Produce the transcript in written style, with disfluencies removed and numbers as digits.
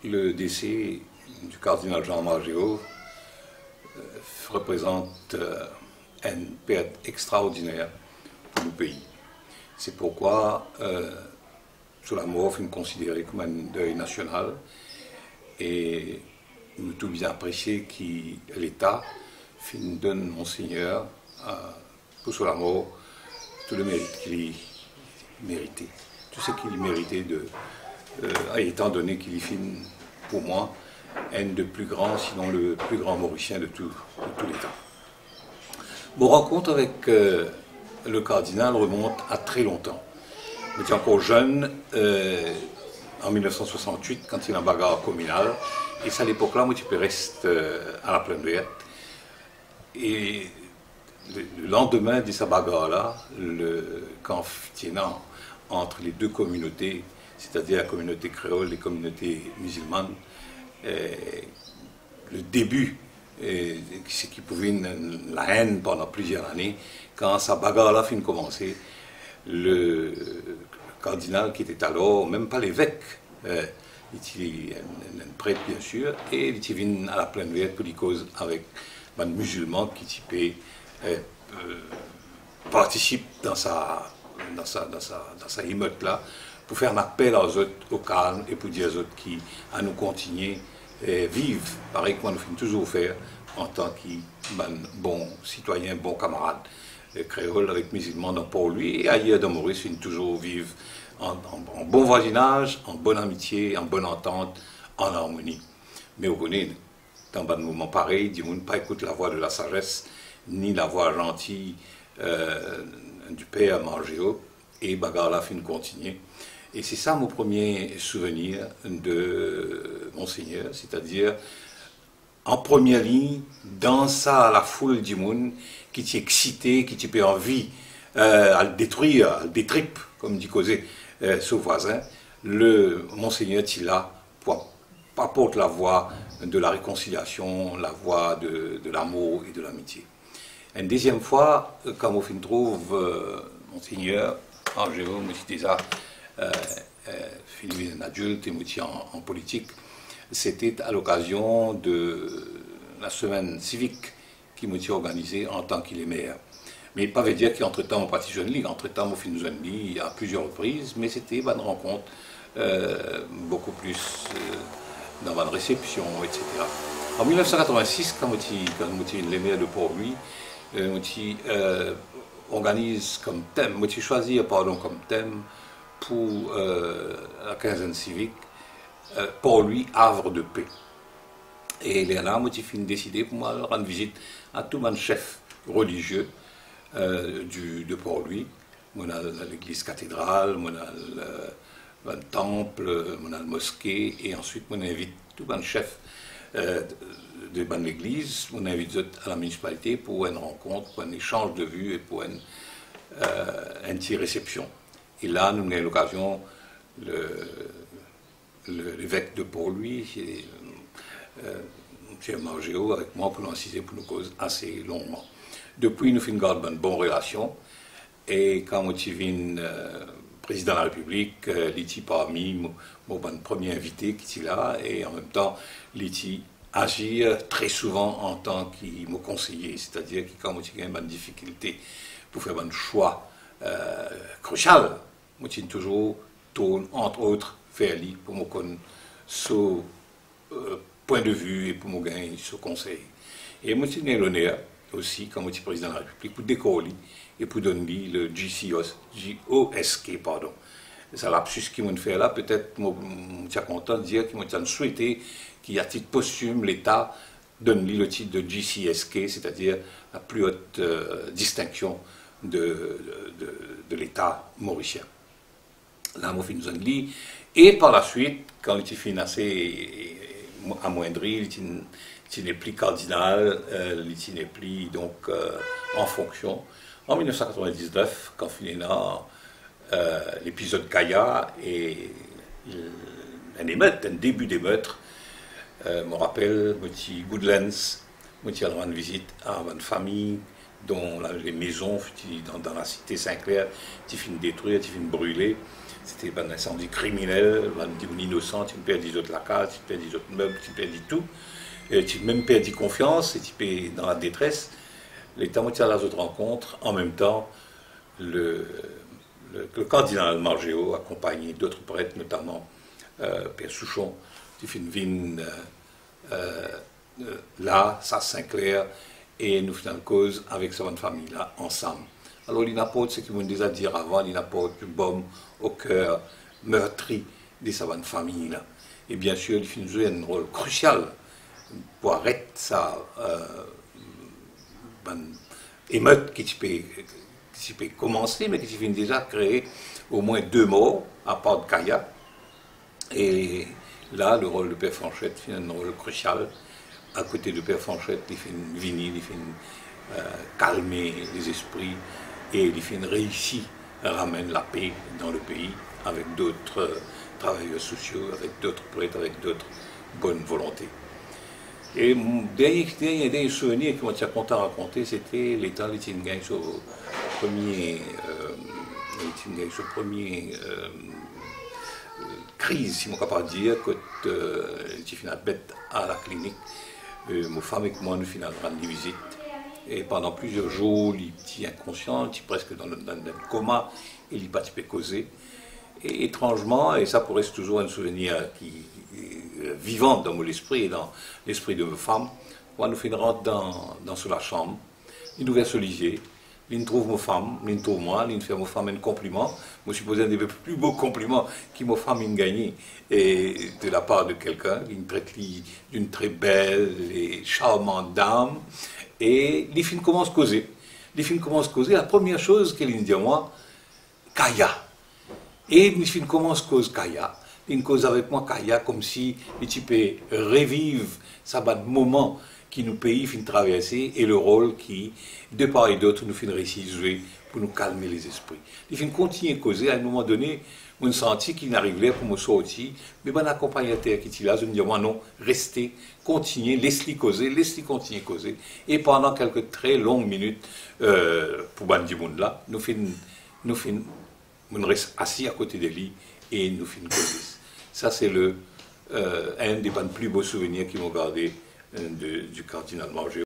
le décès du cardinal Jean Margéau représente une perte extraordinaire pour le pays. C'est pourquoi la mort est considérée comme un deuil national et nous tout bien apprécier que l'État donne Monseigneur pour la mort tout le mérite qu'il méritait. Tout ce qu'il méritait étant donné qu'il est pour moi un des plus grands, sinon le plus grand Mauricien de tout l'État. Mon rencontre avec le cardinal remonte à très longtemps. J'étais encore jeune, en 1968, quand il y a une bagarre communale, et c'est à l'époque-là, moi, je reste à la Plaine Verte. Et le lendemain de cette bagarre-là, le camp tenant entre les deux communautés, c'est-à-dire la communauté créole et la communauté musulmane, le début, ce qui pouvait la haine pendant plusieurs années, quand sa bagarre-là finit de commencer, le cardinal qui était alors, même pas l'évêque, il était un prêtre bien sûr, et il était venu à la Plaine Verte pour des causes avec un musulman qui participe dans sa émeute-là, pour faire un appel aux autres au calme et pour dire aux autres qui à nous continuer vivre, pareil que nous faisons toujours faire en tant que bon citoyen, bon camarade créole avec musulmans pour lui et ailleurs dans Maurice, nous toujours vivre en bon voisinage, en bonne amitié, en bonne entente, en harmonie. Mais vous connaissez, dans un moment pareil, du monde pas écoute la voix de la sagesse, ni la voix gentille du père Margéau, et bagarre la fin continuer. Et c'est ça mon premier souvenir de Monseigneur, c'est-à-dire en première ligne, dans la foule du monde, qui t'est excité, qui t'est envie à le détruire, à le détripe, comme dit Cosé, son voisin, le Monseigneur est là pour apporter la voix de la réconciliation, la voix de l'amour et de l'amitié. Une deuxième fois, quand on trouve Monseigneur, Margéau, déjà Philippe un adulte et en politique, c'était à l'occasion de la semaine civique qui m'a organisée en tant qu'il est maire. Mais pas veut dire qu'entre-temps, on partit Jeune Ligue, entre-temps, on fait une Jeune Ligue à plusieurs reprises, mais c'était une rencontre beaucoup plus dans une réception, etc. En 1986, quand je suis le maire de Port-Louis, organise comme thème, moi j'ai choisi comme thème pour la quinzaine civique, Port-Louis, havre de paix. Et là, moi j'ai décidé pour moi rendre visite à tout mon chef religieux de Port-Louis. On a l'église cathédrale, on a le temple, on a la mosquée, et ensuite on invite tout mon chef de l'église, on invite à la municipalité pour une rencontre, pour un échange de vues et pour une petite réception. Et là, nous avons l'occasion, l'évêque de Port-Louis, M. Margéau, avec moi, pour l'inciser pour nos causes assez longuement. Depuis, nous faisons une bonne relation. Et quand je suis président de la République, il était parmi mon premier invité qui est là, et en même temps, il agir très souvent en tant que mon conseiller, c'est-à-dire que quand je suis une difficulté pour faire un choix crucial, je suis toujours tourne, entre autres, faire lui pour me connaître son point de vue et pour me gagner ce conseil. Et je suis l'honneur aussi, comme je suis président de la République, pour décorer et pour donner le JOSK, pardon. C'est un lapsus qui m'a fait là, peut-être je suis content de dire qu'il m'a souhaité qu'à titre posthume, l'État donne le titre de JCSK, c'est-à-dire la plus haute distinction de l'État mauricien. Là, je nous lit. Et par la suite, quand il était financé amoindri, il n'est plus cardinal, il n'est plus donc en fonction. En 1999, quand il est là, l'épisode Kaya et un émeute, un début d'émeute, me rappelle, petit Goodlands, je suis allé rendre visite à une famille dont les maisons dans la cité Saint-Clair, qui finissent détruire, qui finissent brûler. C'était un incendie criminel, un innocent, tu perds des autres la case, tu perds des autres meubles, tu perds tout. Et tu même perds confiance et tu es dans la détresse. L'État moitié à la autre rencontre, en même temps, le cardinal Margéo, accompagné d'autres prêtres, notamment Père Souchon, qui fait une vigne là, ça Saint-Clair, et nous faisons une cause avec sa bonne famille là, ensemble. Alors l'apôtre, ce qu'il m'a déjà dit avant, l'apôtre du baume au cœur meurtri de sa bonne famille là. Et bien sûr, il fait jouer un rôle crucial pour arrêter ça émeute qui peut commencer, mais qui fait déjà créer au moins 2 morts à part de Kaya. Et là, le rôle de Père Fanchette fait un rôle crucial. À côté de Père Fanchette, il fait une vinyle, il fait calmer les esprits et il fait une réussite, ramène la paix dans le pays avec d'autres travailleurs sociaux, avec d'autres prêtres, avec d'autres bonnes volontés. Et mon dernier souvenir que je suis content à raconter, c'était l'état de Tingaï sur premier crise, si je ne peux pas dire, quand j'ai fini bête à la clinique. Ma femme et moi, nous finissons rendre visite. Et pendant plusieurs jours, il était inconscient, il était presque dans le coma, il n'y a pas pu causer. Et étrangement, et ça pourrait être toujours un souvenir qui vivant dans mon esprit et dans l'esprit de ma femme, quand nous rentre dans la chambre, il nous verse l'Olivier, il trouve ma femme, il trouve moi, il fait à ma femme un compliment. Je suppose un des plus beaux compliments que ma femme a gagné et de la part de quelqu'un, il traite d'une très belle et charmante dame. Et les films commencent à causer. La première chose qu'elle dit à moi, Kaya. Et les films commencent à causer Kaya. Ils causent avec moi Kaya comme si tu peux revivre ça moment qui nous pays fin traverser et le rôle qui, de part et d'autre, nous fin réussir à jouer pour nous calmer les esprits. Les films continuent à causer. À un moment donné, je me sentis qu'il n'arrivait pas pour me sortir, mais mon accompagnateur qui était là, je me dis, moi non, restez, continuez, laissez-les causer, laissez-les continuer à causer. Et pendant quelques très longues minutes, pour Bandi Monde là, nous restons assis à côté de lui et nous finissons causer. Ça, c'est un des plus beaux souvenirs qui m'ont gardé du cardinal Margéo.